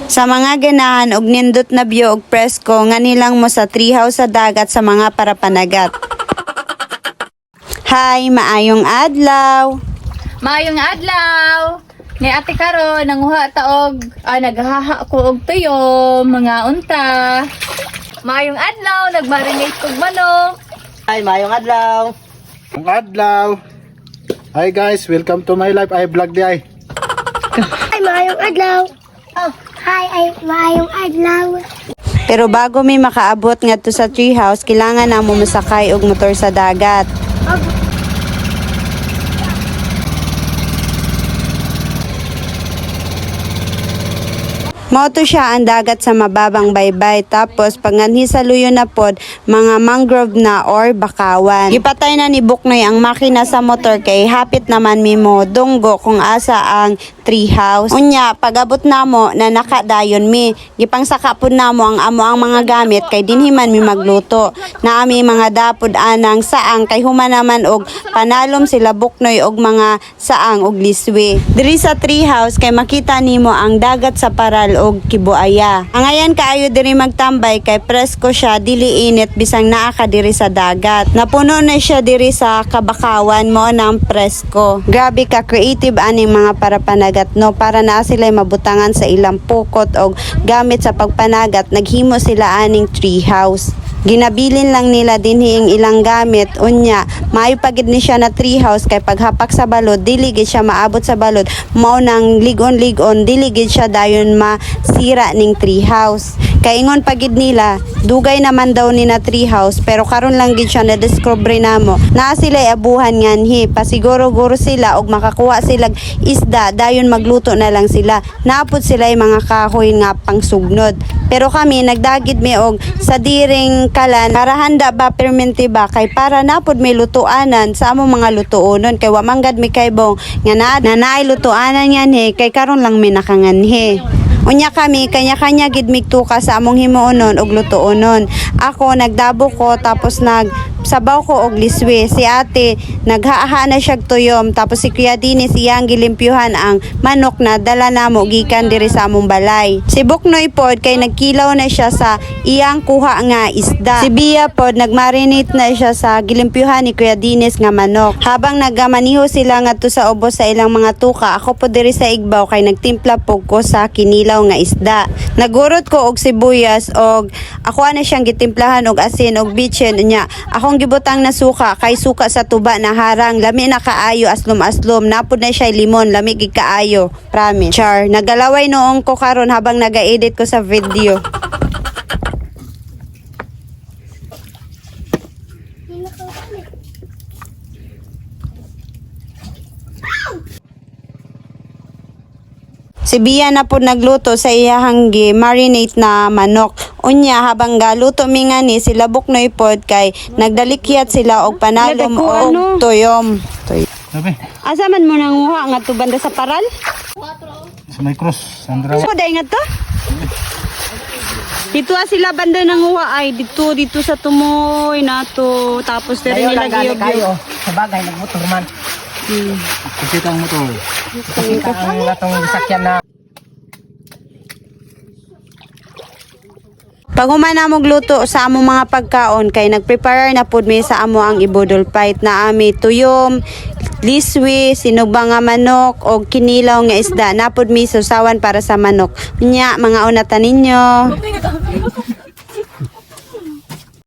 Sa mga ganahan og nindot na view og presko nga nilang mo sa treehouse sa dagat sa mga parapanagat. Hi, maayong adlaw. Maayong adlaw. Ni ate karon nanguha taog naghaha ko og tuyo, mga unta. Maayong adlaw, nagmarinate kog manok. Hi, mayong adlaw. Ang adlaw. Hi guys, welcome to my life. I vlog di ay. Ay, maayong adlaw. Oh, hi, ay, maayong adlaw. Pero bago mi makaabot ngadto sa treehouse, kailangan na mo masakay og motor sa dagat. Mao to siya ang dagat sa mababang baybay, tapos panganhi sa luyo na pod mga mangrove na or bakawan. Gipatay na ni Buknoy ang makina sa motor kay hapit naman mimo dunggo kung asa ang treehouse. Unya pagabot namo na nakadayon mi, gipangsaka pud namo ang amo ang mga gamit kay dinhi man mi magluto. Naami mga dapod anang saang kay human naman og panalom sila Buknoy og mga saang og liswi. Diri sa treehouse kay makita nimo ang dagat sa Paral og Kibuaya. Ang ayan kaayo diri magtambay kay presko siya, dili init bisang naa ka diri sa dagat. Napuno na siya diri sa kabakawan mo ng presko. Grabe ka creative aning mga parapanagat no, para naa sila mabutangan sa ilang pukot og gamit sa pagpanagat, naghimo sila aning treehouse. Ginabilin lang nila dinhi ang ilang gamit, unya maayo pagid ni siya na treehouse kay paghapak sa balod dili gid siya maabot sa balod, mao nang ligon-ligon dili gid siya dayon masira ning treehouse. Kay ingon pagid nila dugay naman daw ni na treehouse, pero karon lang gid siya na discover namo na sila abuhan nganhi pasiguro-guro sila og makakuha sila isda dayon magluto na lang sila. Naapod sila mga kahoy nga pangsugnod, pero kami nagdagid mi og sa diring kalan para handa ba permente ba kay para napod may lutuanan sa among mga lutuonon kay wa manggad mi kaybong nga naay lutuanan yan kay karon lang mi nakanganhi. Unya kami kanya-kanya gid migtuka sa among himuonon og lutuonon. Ako nagdabo ko tapos sabaw ko og liswi. Si ate naghaha na siya tuyom, tapos si Kuya Dini siyang gilimpyuhan ang manok na dala namo gikan diri sa among balay. Si Buknoy pod kay nagkilaw na siya sa iyang kuha nga isda. Si Bia pod nagmarinate na siya sa gilimpyuhan ni Kuya Dinis nga manok. Habang nagamaniho sila ngadto sa ubos sa ilang mga tuka, ako pod diri sa igbaw kay nagtimpla pog ko sa kinilaw nga isda. Nagurot ko og sibuyas og ako na siyang gitimplahan og asin og bitsin nya. Akong gibutang na suka kay suka sa tuba na harang, lami na kaayo, aslom-aslom, napod na siya limon, lami gid kaayo, promise. Char, nagalaway noong ko karon habang naga-edit ko sa video. Si Bia na po nagluto sa iyahang marinate na manok. Unya habang galuto mi nga ni sila Buknoy pod kay nagdalikyat sila og panalom og tuyom. Sabi, Asa man mo nanguha nga to banda sa Paral? sa may cross, Sandra. Ko day nga to? Dito sila banda nanguha ay dito sa tumoy nato, tapos diri nila giyog. Sa bagay, nagmotor man. Kita ang motor. Kita ang atong sakyan na. Pag humana mo gluto sa amo mga pagkaon kay nagprepare na pud mi sa amo ang ibudol fight na ami tuyom, liswi, sinubang nga manok og kinilaw nga isda. Napod mi susawan para sa manok. Nya mga unatan ninyo.